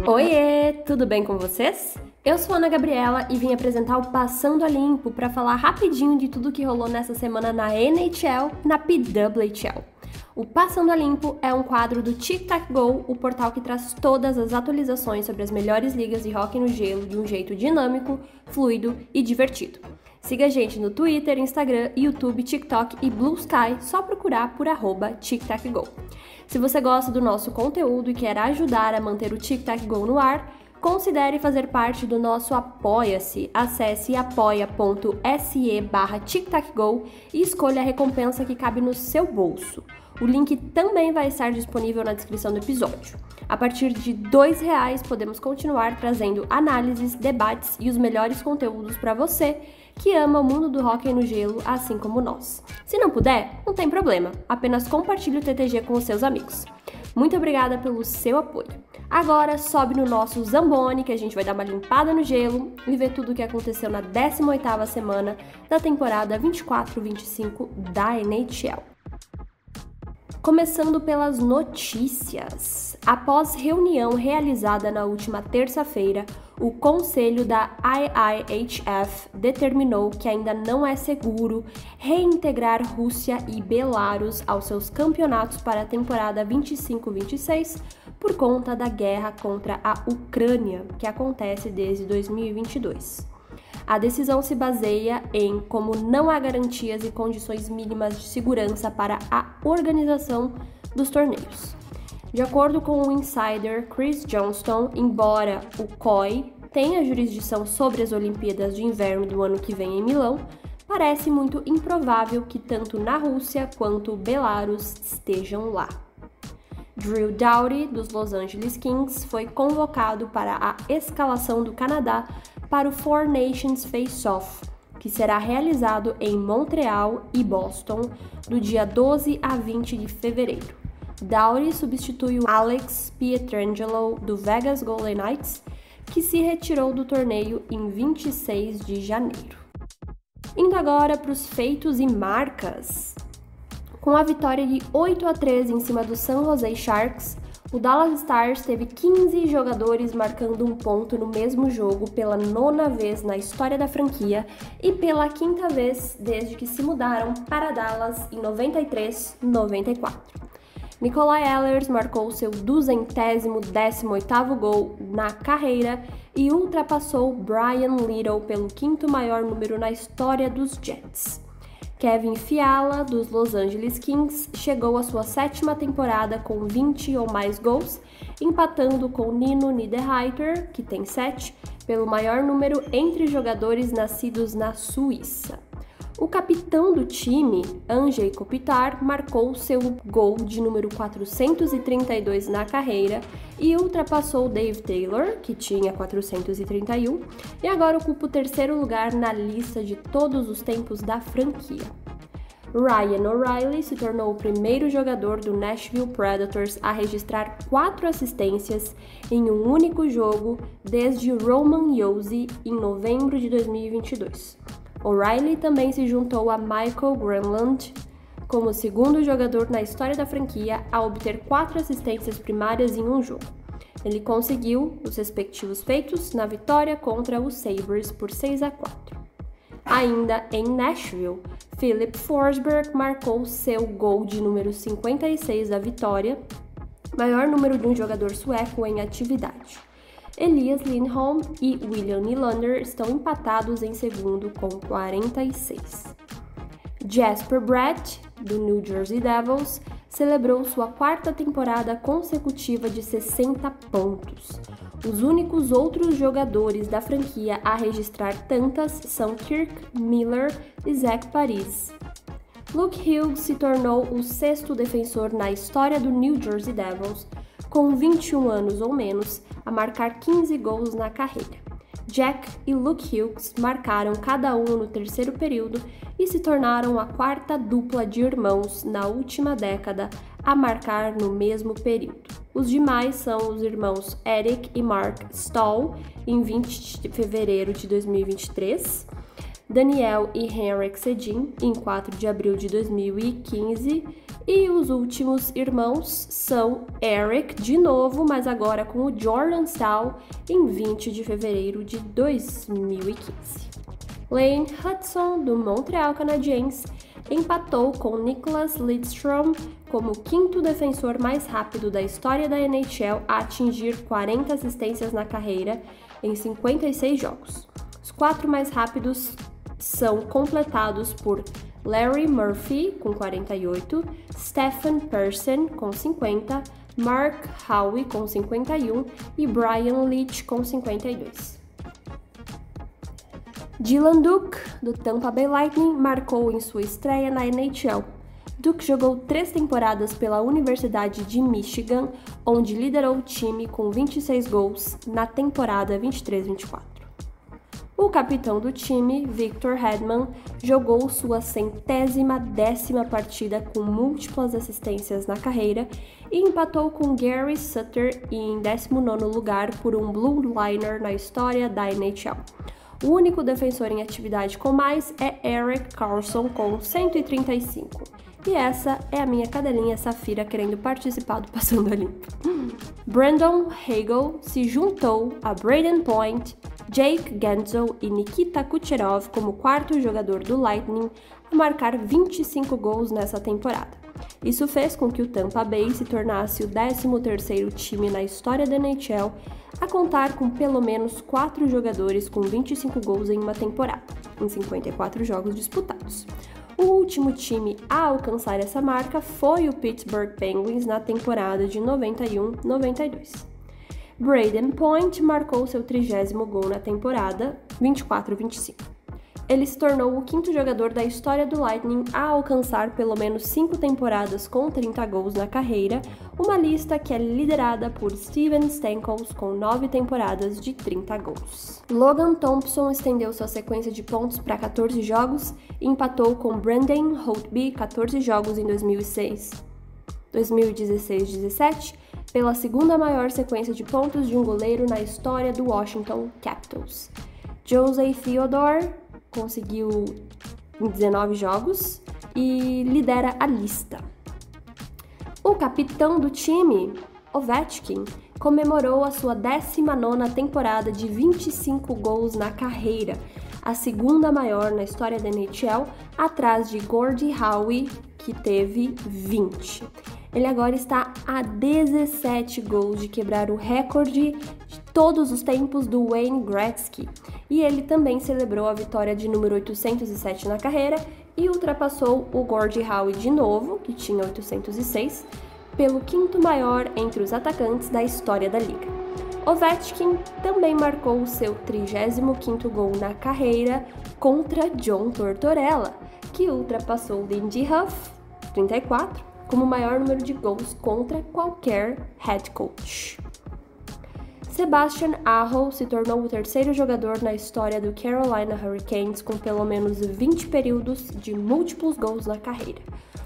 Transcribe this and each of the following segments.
Oiê, tudo bem com vocês? Eu sou a Ana Gabriela e vim apresentar o Passando a Limpo para falar rapidinho de tudo que rolou nessa semana na NHL e na PWHL. O Passando a Limpo é um quadro do Tic Tac Go, o portal que traz todas as atualizações sobre as melhores ligas de hóquei no gelo de um jeito dinâmico, fluido e divertido. Siga a gente no Twitter, Instagram, YouTube, TikTok e Blue Sky, só procurar por @TicTacGo. Se você gosta do nosso conteúdo e quer ajudar a manter o Tic Tac Go no ar, considere fazer parte do nosso Apoia-se. Acesse apoia.se/TicTacGo e escolha a recompensa que cabe no seu bolso. O link também vai estar disponível na descrição do episódio. A partir de R$2 podemos continuar trazendo análises, debates e os melhores conteúdos para você que ama o mundo do hóquei no gelo, assim como nós. Se não puder, não tem problema, apenas compartilhe o TTG com os seus amigos. Muito obrigada pelo seu apoio. Agora sobe no nosso Zamboni, que a gente vai dar uma limpada no gelo e ver tudo o que aconteceu na 18ª semana da temporada 24-25 da NHL. Começando pelas notícias. Após reunião realizada na última terça-feira, o conselho da IIHF determinou que ainda não é seguro reintegrar Rússia e Belarus aos seus campeonatos para a temporada 25-26 por conta da guerra contra a Ucrânia, que acontece desde 2022. A decisão se baseia em como não há garantias e condições mínimas de segurança para a organização dos torneios. De acordo com o insider Chris Johnston, embora o COI tenha jurisdição sobre as Olimpíadas de Inverno do ano que vem em Milão, parece muito improvável que tanto na Rússia quanto Belarus estejam lá. Drew Doughty, dos Los Angeles Kings, foi convocado para a escalação do Canadá para o Four Nations Face-Off, que será realizado em Montreal e Boston, do dia 12 a 20 de fevereiro. Doughty substitui o Alex Pietrangelo, do Vegas Golden Knights, que se retirou do torneio em 26 de janeiro. Indo agora para os feitos e marcas. Com a vitória de 8-3 em cima do San Jose Sharks, o Dallas Stars teve 15 jogadores marcando um ponto no mesmo jogo pela 9ª vez na história da franquia e pela 5ª vez desde que se mudaram para Dallas em 93-94. Nikolai Ehlers marcou seu 218º gol na carreira e ultrapassou Brian Little pelo 5º maior número na história dos Jets. Kevin Fiala, dos Los Angeles Kings, chegou à sua 7ª temporada com 20 ou mais gols, empatando com Nino Niederreiter, que tem 7, pelo maior número entre jogadores nascidos na Suíça. O capitão do time, Andrei Kopitar, marcou seu gol de número 432 na carreira e ultrapassou Dave Taylor, que tinha 431, e agora ocupa o 3º lugar na lista de todos os tempos da franquia. Ryan O'Reilly se tornou o primeiro jogador do Nashville Predators a registrar 4 assistências em um único jogo desde Roman Josi em novembro de 2022. O'Reilly também se juntou a Michael Granlund como o segundo jogador na história da franquia a obter 4 assistências primárias em um jogo. Ele conseguiu os respectivos feitos na vitória contra os Sabres por 6-4. Ainda em Nashville, Philip Forsberg marcou seu gol de número 56 da vitória, maior número de um jogador sueco em atividade. Elias Lindholm e William Nylander estão empatados em segundo com 46. Jesper Bratt, do New Jersey Devils, celebrou sua 4ª temporada consecutiva de 60 pontos. Os únicos outros jogadores da franquia a registrar tantas são Kirk Miller e Zach Parise. Luke Hughes se tornou o 6º defensor na história do New Jersey Devils, com 21 anos ou menos, a marcar 15 gols na carreira. Jack e Luke Hughes marcaram cada um no 3º período e se tornaram a 4ª dupla de irmãos na última década a marcar no mesmo período. Os demais são os irmãos Eric e Mark Stahl, em 20 de fevereiro de 2023, Daniel e Henrik Sedin, em 4 de abril de 2015, E os últimos irmãos são Eric, de novo, mas agora com o Jordan Staal, em 20 de fevereiro de 2015. Lane Hutson, do Montreal Canadiens, empatou com Nicklas Lidstrom como o quinto defensor mais rápido da história da NHL a atingir 40 assistências na carreira em 56 jogos. Os 4 mais rápidos são completados por Larry Murphy, com 48, Stephen Persson, com 50, Mark Howe, com 51 e Brian Leetch, com 52. Dylan Duke, do Tampa Bay Lightning, marcou em sua estreia na NHL. Duke jogou 3 temporadas pela Universidade de Michigan, onde liderou o time com 26 gols na temporada 23-24. O capitão do time, Victor Hedman, jogou sua 110ª partida com múltiplas assistências na carreira e empatou com Gary Sutter em 19º lugar por um blue liner na história da NHL. O único defensor em atividade com mais é Erik Karlsson, com 135. E essa é a minha cadelinha Safira querendo participar do Passando a Limpo. Brandon Hagel se juntou a Brayden Point, Jake Guentzel e Nikita Kucherov como quarto jogador do Lightning a marcar 25 gols nessa temporada. Isso fez com que o Tampa Bay se tornasse o 13º time na história da NHL a contar com pelo menos 4 jogadores com 25 gols em uma temporada, em 54 jogos disputados. O último time a alcançar essa marca foi o Pittsburgh Penguins na temporada de 91-92. Brayden Point marcou seu 30º gol na temporada 24-25. Ele se tornou o 5º jogador da história do Lightning a alcançar pelo menos 5 temporadas com 30 gols na carreira, uma lista que é liderada por Steven Stamkos com 9 temporadas de 30 gols. Logan Thompson estendeu sua sequência de pontos para 14 jogos e empatou com Brandon Holtby 14 jogos em 2016-17, pela segunda maior sequência de pontos de um goleiro na história do Washington Capitals. Jose Theodore conseguiu em 19 jogos e lidera a lista. O capitão do time, Ovechkin, comemorou a sua 19ª temporada de 25 gols na carreira, a segunda maior na história da NHL, atrás de Gordie Howe, que teve 20. Ele agora está a 17 gols de quebrar o recorde de todos os tempos do Wayne Gretzky. E ele também celebrou a vitória de número 807 na carreira e ultrapassou o Gordie Howe de novo, que tinha 806, pelo 5º maior entre os atacantes da história da liga. Ovechkin também marcou o seu 35º gol na carreira contra John Tortorella, que ultrapassou Lindy Ruff, 34, como o maior número de gols contra qualquer head coach. Sebastian Aho se tornou o 3º jogador na história do Carolina Hurricanes com pelo menos 20 períodos de múltiplos gols na carreira.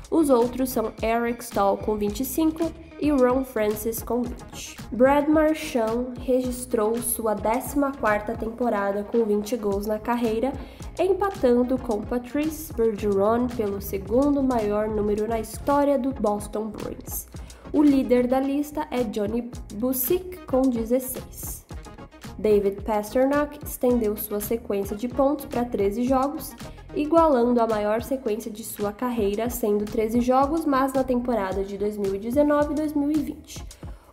Os outros são Eric Staal com 25 e Ron Francis com 20. Brad Marchand registrou sua 14ª temporada com 20 gols na carreira, empatando com Patrice Bergeron pelo 2º maior número na história do Boston Bruins. O líder da lista é Johnny Busick com 16. David Pastrnak estendeu sua sequência de pontos para 13 jogos, igualando a maior sequência de sua carreira, sendo 13 jogos, mas na temporada de 2019 e 2020.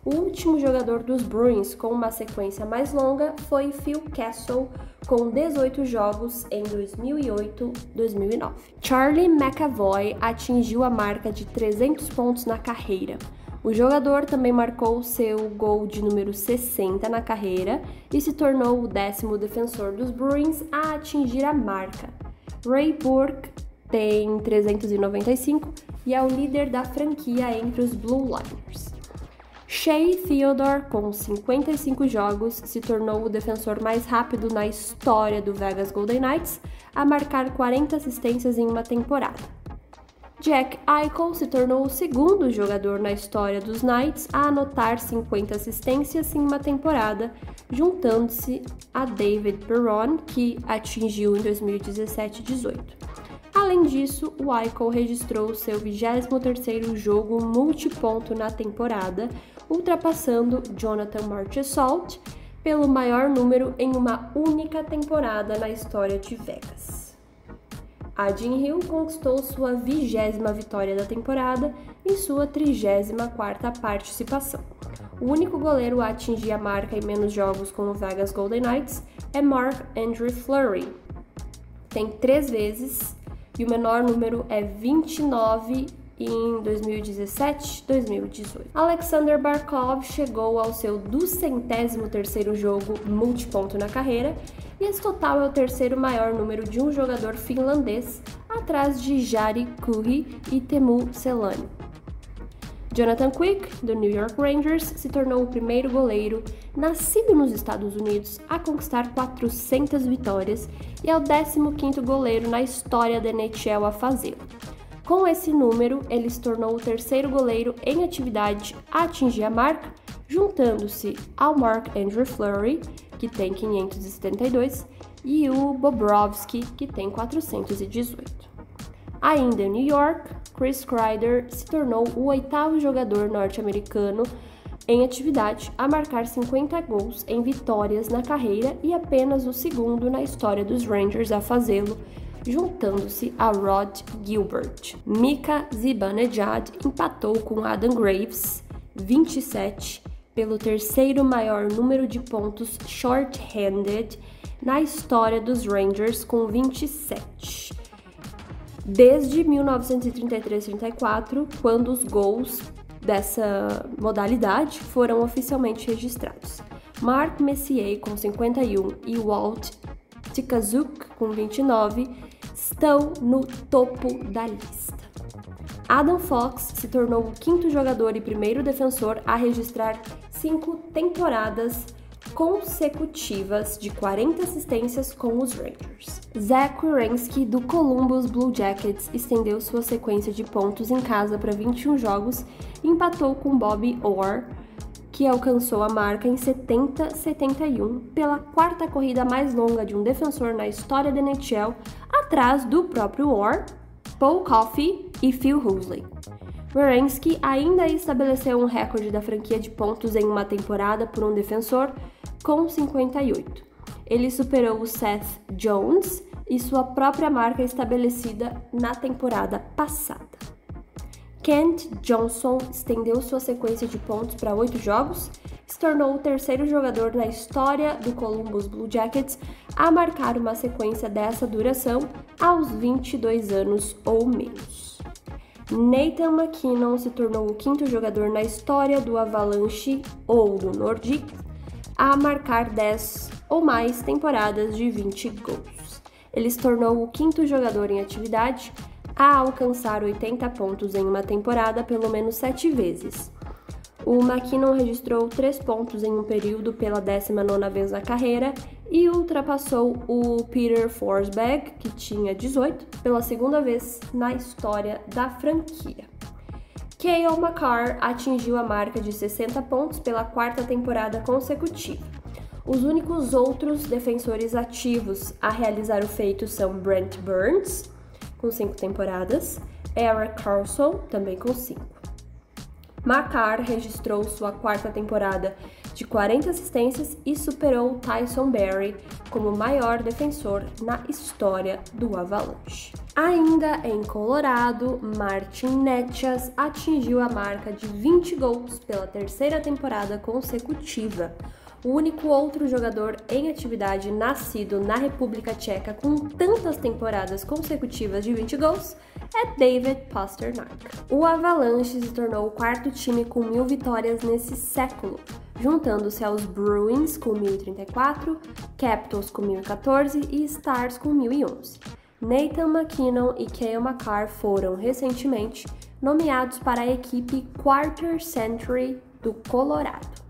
O último jogador dos Bruins com uma sequência mais longa foi Phil Kessel, com 18 jogos em 2008-2009. Charlie McAvoy atingiu a marca de 300 pontos na carreira. O jogador também marcou seu gol de número 60 na carreira e se tornou o 10º defensor dos Bruins a atingir a marca. Ray Bourque tem 395 e é o líder da franquia entre os Blue Liners. Shea Theodore, com 55 jogos, se tornou o defensor mais rápido na história do Vegas Golden Knights a marcar 40 assistências em uma temporada. Jack Eichel se tornou o 2º jogador na história dos Knights a anotar 50 assistências em uma temporada, juntando-se a David Perron, que atingiu em 2017-18. Além disso, o Eichel registrou seu 23º jogo multiponto na temporada, ultrapassando Jonathan Marchessault pelo maior número em uma única temporada na história de Vegas. Adin Hill conquistou sua 20ª vitória da temporada em sua 34ª participação. O único goleiro a atingir a marca em menos jogos com o Vegas Golden Knights é Marc-Andre Fleury. Tem 3 vezes e o menor número é 29 em 2017-2018. Alexander Barkov chegou ao seu 203º jogo multiponto na carreira e esse total é o 3º maior número de um jogador finlandês, atrás de Jari Kurri e Teemu Selanne. Jonathan Quick, do New York Rangers, se tornou o primeiro goleiro nascido nos Estados Unidos a conquistar 400 vitórias e é o 15º goleiro na história da NHL a fazê-lo. Com esse número, ele se tornou o 3º goleiro em atividade a atingir a marca, juntando-se ao Marc-Andre Fleury, que tem 572, e o Bobrovsky, que tem 418. Ainda em New York, Chris Kreider se tornou o 8º jogador norte-americano em atividade a marcar 50 gols em vitórias na carreira e apenas o 2º na história dos Rangers a fazê-lo, juntando-se a Rod Gilbert. Mika Zibanejad empatou com Adam Graves, 27, pelo 3º maior número de pontos short-handed na história dos Rangers, com 27. Desde 1933-34, quando os gols dessa modalidade foram oficialmente registrados. Mark Messier, com 51, e Walt Tkachuk, com 29, estão no topo da lista. Adam Fox se tornou o 5º jogador e primeiro defensor a registrar 5 temporadas consecutivas de 40 assistências com os Rangers. Zach Werenski, do Columbus Blue Jackets, estendeu sua sequência de pontos em casa para 21 jogos e empatou com Bobby Orr, que alcançou a marca em 70-71 pela 4ª corrida mais longa de um defensor na história da NHL, atrás do próprio Orr, Paul Coffey e Phil Housley. Werenski ainda estabeleceu um recorde da franquia de pontos em uma temporada por um defensor, com 58. Ele superou o Seth Jones e sua própria marca estabelecida na temporada passada. Kent Johnson estendeu sua sequência de pontos para 8 jogos, se tornou o 3º jogador na história do Columbus Blue Jackets a marcar uma sequência dessa duração aos 22 anos ou menos. Nathan MacKinnon se tornou o 5º jogador na história do Avalanche ou do Nordic a marcar 10 ou mais temporadas de 20 gols. Ele se tornou o 5º jogador em atividade a alcançar 80 pontos em uma temporada pelo menos 7 vezes. O MacKinnon registrou 3 pontos em um período pela 19ª vez na carreira e ultrapassou o Peter Forsberg, que tinha 18, pela 2ª vez na história da franquia. Cale Makar atingiu a marca de 60 pontos pela 4ª temporada consecutiva. Os únicos outros defensores ativos a realizar o feito são Brent Burns, com 5 temporadas, Erik Karlsson, também com 5. Makar registrou sua 4ª temporada de 40 assistências e superou Tyson Barrie como maior defensor na história do Avalanche. Ainda em Colorado, Martin Necas atingiu a marca de 20 gols pela 3ª temporada consecutiva. O único outro jogador em atividade nascido na República Tcheca com tantas temporadas consecutivas de 20 gols é David Pastrnak. O Avalanche se tornou o 4º time com 1000 vitórias nesse século, juntando-se aos Bruins com 1034, Capitals com 1014 e Stars com 1011. Nathan MacKinnon e Cale Makar foram, recentemente, nomeados para a equipe Quarter Century do Colorado.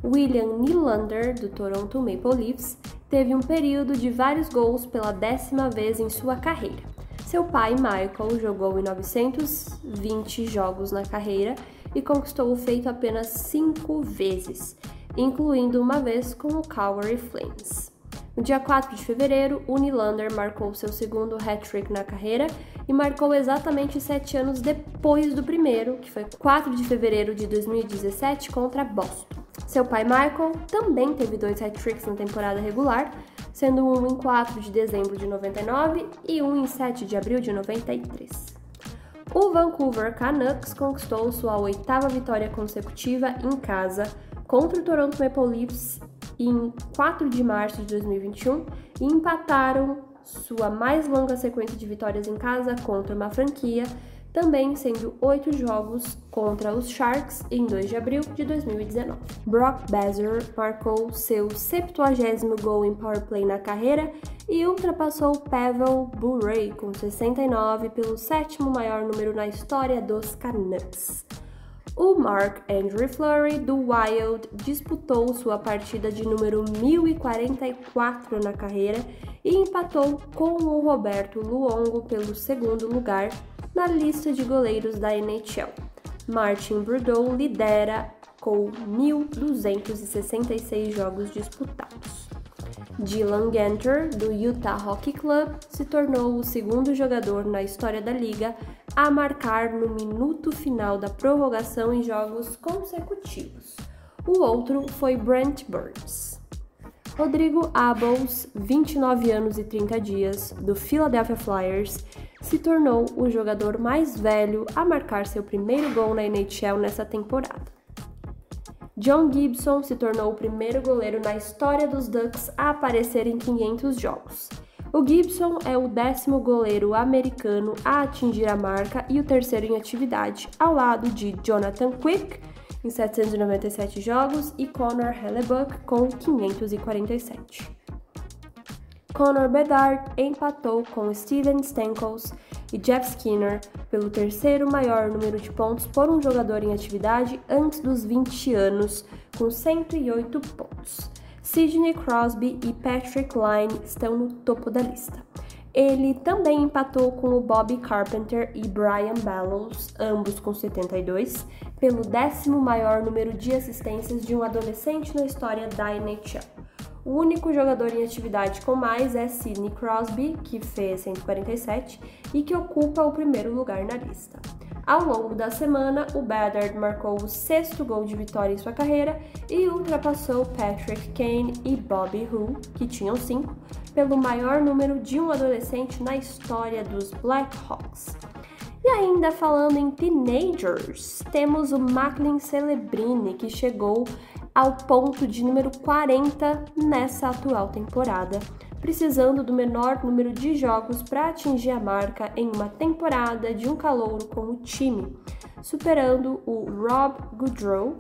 William Nylander, do Toronto Maple Leafs, teve um período de vários gols pela 10ª vez em sua carreira. Seu pai, Michael, jogou em 920 jogos na carreira e conquistou o feito apenas 5 vezes, incluindo uma vez com o Calgary Flames. No dia 4 de fevereiro, o Nylander marcou seu segundo hat-trick na carreira e marcou exatamente 7 anos depois do primeiro, que foi 4 de fevereiro de 2017 contra Boston. Seu pai Michael também teve 2 hat-tricks na temporada regular, sendo um em 4 de dezembro de 99 e um em 7 de abril de 93. O Vancouver Canucks conquistou sua 8ª vitória consecutiva em casa contra o Toronto Maple Leafs em 4 de março de 2021 e empataram sua mais longa sequência de vitórias em casa contra uma franquia, também sendo 8 jogos contra os Sharks em 2 de abril de 2019. Brock Besser marcou seu 70º gol em power play na carreira e ultrapassou Pavel Bure com 69 pelo 7º maior número na história dos Canucks. O Marc-Andre Fleury, do Wild, disputou sua partida de número 1044 na carreira e empatou com o Roberto Luongo pelo 2º lugar na lista de goleiros da NHL. Martin Brodeur lidera com 1.266 jogos disputados. Dylan Guenther, do Utah Hockey Club, se tornou o 2º jogador na história da liga a marcar no minuto final da prorrogação em jogos consecutivos. O outro foi Brent Burns. Rodrigo Abols, 29 anos e 30 dias, do Philadelphia Flyers, se tornou o jogador mais velho a marcar seu primeiro gol na NHL nessa temporada. John Gibson se tornou o primeiro goleiro na história dos Ducks a aparecer em 500 jogos. O Gibson é o 10º goleiro americano a atingir a marca e o 3º em atividade, ao lado de Jonathan Quick, em 797 jogos, e Connor Hellebuyck, com 547. Connor Bedard empatou com Steven Stamkos e Jeff Skinner pelo 3º maior número de pontos por um jogador em atividade antes dos 20 anos, com 108 pontos. Sidney Crosby e Patrick Line estão no topo da lista. Ele também empatou com o Bobby Carpenter e Brian Bellows, ambos com 72, pelo 10º maior número de assistências de um adolescente na história da NHL. O único jogador em atividade com mais é Sidney Crosby, que fez 147 e que ocupa o 1º lugar na lista. Ao longo da semana, o Bedard marcou o 6º gol de vitória em sua carreira e ultrapassou Patrick Kane e Bobby Hu, que tinham 5, pelo maior número de um adolescente na história dos Blackhawks. E ainda falando em teenagers, temos o Macklin Celebrini, que chegou ao ponto de número 40 nessa atual temporada, precisando do menor número de jogos para atingir a marca em uma temporada de um calouro com o time, superando o Rob Goodrow,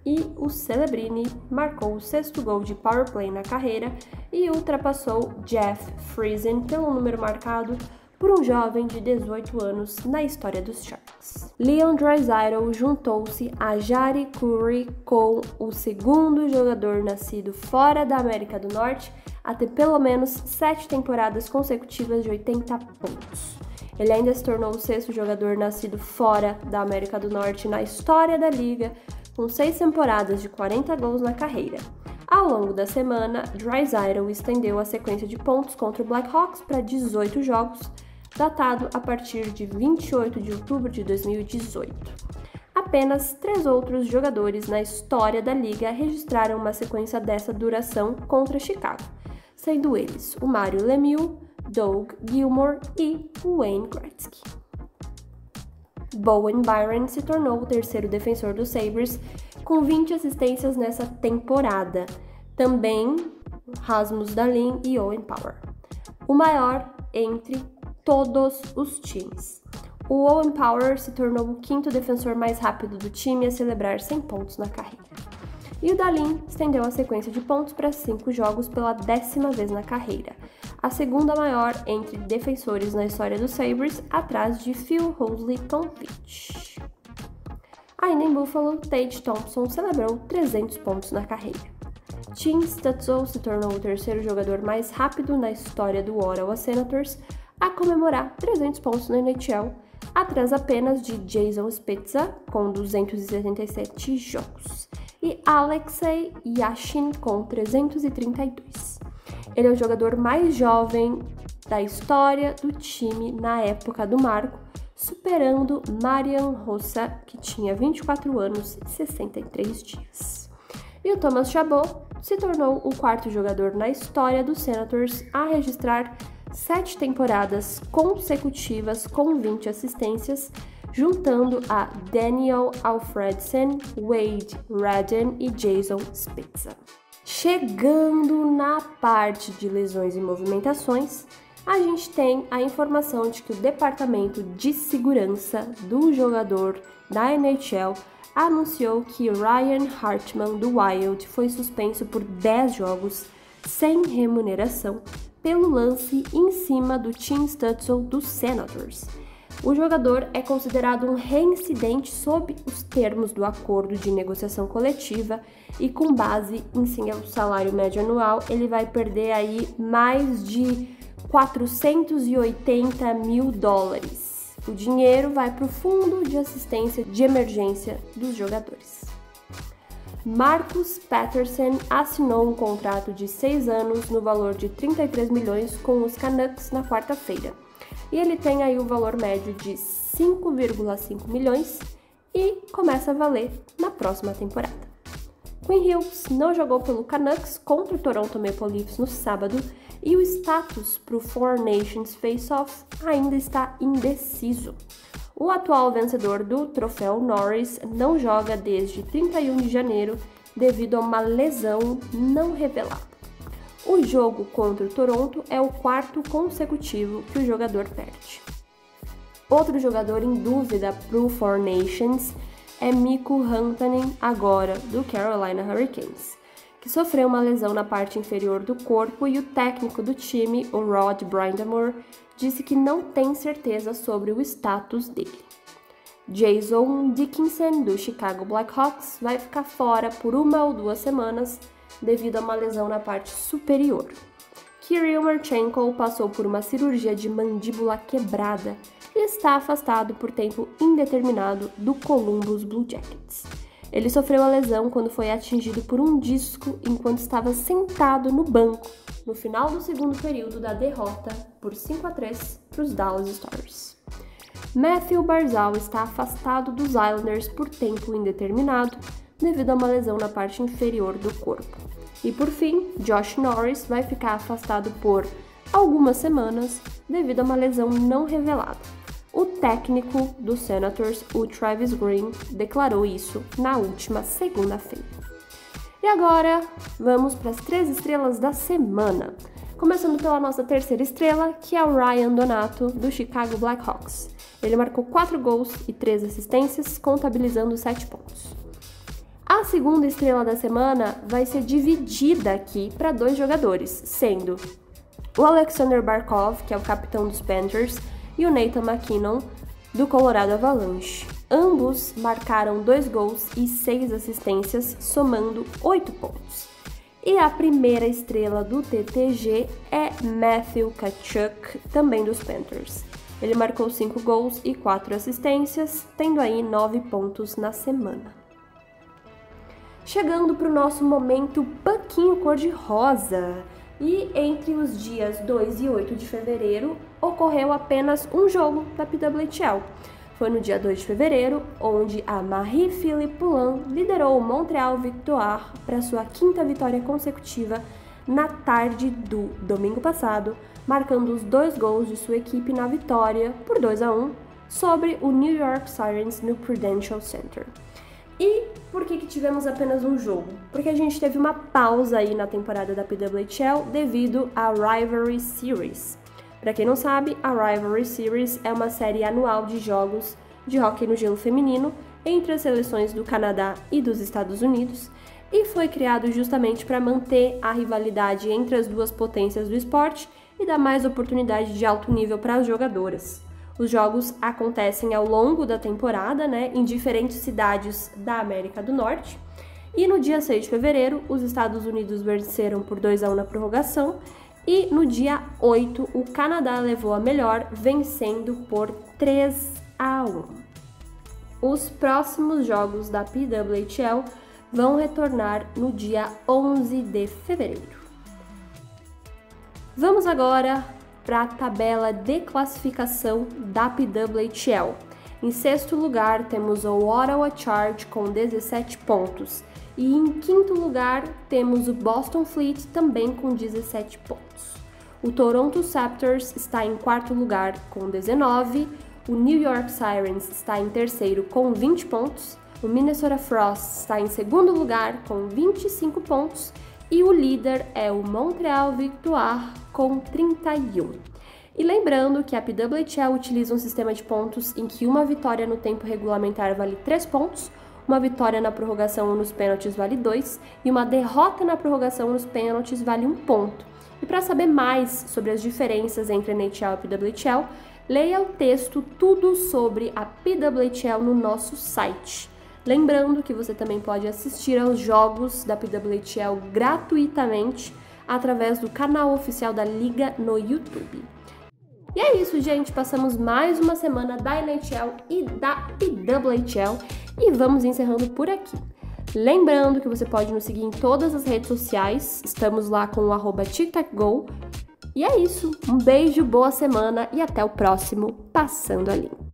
e o Celebrini marcou o 6º gol de power play na carreira e ultrapassou Jeff Friesen pelo número marcado por um jovem de 18 anos na história dos Sharks. Leon Draisaitl juntou-se a Jari Kurri com o 2º jogador nascido fora da América do Norte a ter pelo menos 7 temporadas consecutivas de 80 pontos. Ele ainda se tornou o 6º jogador nascido fora da América do Norte na história da liga, com 6 temporadas de 40 gols na carreira. Ao longo da semana, Draisaitl estendeu a sequência de pontos contra o Blackhawks para 18 jogos, datado a partir de 28 de outubro de 2018. Apenas 3 outros jogadores na história da liga registraram uma sequência dessa duração contra Chicago, sendo eles o Mario Lemieux, Doug Gilmour e Wayne Gretzky. Bowen Byron se tornou o 3º defensor dos Sabres, com 20 assistências nessa temporada. Também Rasmus Dahlin e Owen Power. O maior entre todos os times. O Owen Power se tornou o 5º defensor mais rápido do time a celebrar 100 pontos na carreira. E o Dahlin estendeu a sequência de pontos para 5 jogos pela 10ª vez na carreira, a 2ª maior entre defensores na história dos Sabres, atrás de Phil Housley com 20. Ainda em Buffalo, Tage Thompson celebrou 300 pontos na carreira. Tim Stützle se tornou o 3º jogador mais rápido na história do Ottawa Senators a comemorar 300 pontos na NHL, atrás apenas de Jason Spezza, com 277 jogos, e Alexei Yashin, com 332. Ele é o jogador mais jovem da história do time na época do marco, superando Marian Hossa, que tinha 24 anos e 63 dias. E o Thomas Chabot se tornou o quarto jogador na história dos Senators a registrar 7 temporadas consecutivas com 20 assistências, juntando a Daniel Alfredson, Wade Redden e Jason Spezza. Chegando na parte de lesões e movimentações, a gente tem a informação de que o Departamento de Segurança do jogador da NHL anunciou que Ryan Hartman, do Wild, foi suspenso por 10 jogos sem remuneração pelo lance em cima do Tim Stützle dos Senators. O jogador é considerado um reincidente sob os termos do acordo de negociação coletiva e com base em seu salário médio anual, ele vai perder aí mais de 480 mil dólares. O dinheiro vai para o Fundo de Assistência de Emergência dos jogadores. Marcus Pettersson assinou um contrato de 6 anos no valor de 33 milhões com os Canucks na quarta-feira. E ele tem aí o valor médio de 5,5 milhões e começa a valer na próxima temporada. Quinn Hughes não jogou pelo Canucks contra o Toronto Maple Leafs no sábado e o status para o Four Nations Face-Off ainda está indeciso. O atual vencedor do troféu Norris não joga desde 31 de janeiro devido a uma lesão não revelada. O jogo contra o Toronto é o quarto consecutivo que o jogador perde. Outro jogador em dúvida para o Four Nations é Mikko Rantanen, agora do Carolina Hurricanes, que sofreu uma lesão na parte inferior do corpo e o técnico do time, o Rod Brind'Amour, disse que não tem certeza sobre o status dele. Jason Dickinson, do Chicago Blackhawks, vai ficar fora por 1 ou 2 semanas devido a uma lesão na parte superior. Kirill Marchenko passou por uma cirurgia de mandíbula quebrada e está afastado por tempo indeterminado do Columbus Blue Jackets. Ele sofreu a lesão quando foi atingido por um disco enquanto estava sentado no banco no final do segundo período da derrota por 5-3 para os Dallas Stars. Matthew Barzal está afastado dos Islanders por tempo indeterminado devido a uma lesão na parte inferior do corpo. E por fim, Josh Norris vai ficar afastado por algumas semanas devido a uma lesão não revelada. O técnico dos Senators, o Travis Green, declarou isso na última segunda-feira. E agora, vamos para as 3 estrelas da semana. Começando pela nossa terceira estrela, que é o Ryan Donato, do Chicago Blackhawks. Ele marcou 4 gols e 3 assistências, contabilizando 7 pontos. A segunda estrela da semana vai ser dividida aqui para 2 jogadores, sendo o Alexander Barkov, que é o capitão dos Panthers, e o Nathan MacKinnon, do Colorado Avalanche. Ambos marcaram 2 gols e 6 assistências, somando 8 pontos. E a primeira estrela do TTG é Matthew Tkachuk, também dos Panthers. Ele marcou 5 gols e 4 assistências, tendo aí 9 pontos na semana. Chegando para o nosso momento Puckinho cor-de-rosa. E entre os dias 2 e 8 de fevereiro, ocorreu apenas um jogo da PWHL. Foi no dia 2 de fevereiro, onde a Marie-Philippe Poulin liderou o Montreal Victoire para sua 5ª vitória consecutiva na tarde do domingo passado, marcando os 2 gols de sua equipe na vitória por 2-1 sobre o New York Sirens no Prudential Center. E por que tivemos apenas um jogo? Porque a gente teve uma pausa aí na temporada da PWHL devido à Rivalry Series. Para quem não sabe, a Rivalry Series é uma série anual de jogos de hóquei no gelo feminino entre as seleções do Canadá e dos Estados Unidos e foi criado justamente para manter a rivalidade entre as duas potências do esporte e dar mais oportunidade de alto nível para as jogadoras. Os jogos acontecem ao longo da temporada, em diferentes cidades da América do Norte. E no dia 6 de fevereiro, os Estados Unidos venceram por 2-1 na prorrogação. E no dia 8, o Canadá levou a melhor, vencendo por 3-1. Os próximos jogos da PWHL vão retornar no dia 11 de fevereiro. Vamos agora para a tabela de classificação da PWHL. Em sexto lugar, temos o Ottawa Charge com 17 pontos. E em quinto lugar, temos o Boston Fleet também com 17 pontos. O Toronto Raptors está em quarto lugar com 19. O New York Sirens está em terceiro com 20 pontos. O Minnesota Frost está em segundo lugar com 25 pontos. E o líder é o Montreal Victoire com 31. E lembrando que a PWHL utiliza um sistema de pontos em que uma vitória no tempo regulamentar vale 3 pontos, uma vitória na prorrogação ou nos pênaltis vale 2 e uma derrota na prorrogação ou nos pênaltis vale 1 ponto. E para saber mais sobre as diferenças entre a NHL e a PWHL, leia o texto Tudo sobre a PWHL no nosso site. Lembrando que você também pode assistir aos jogos da PWHL gratuitamente através do canal oficial da Liga no YouTube. E é isso, gente. Passamos mais uma semana da NHL e da PWHL e vamos encerrando por aqui. Lembrando que você pode nos seguir em todas as redes sociais. Estamos lá com o @TicTacGo. E é isso. Um beijo, boa semana e até o próximo Passando a Limpo.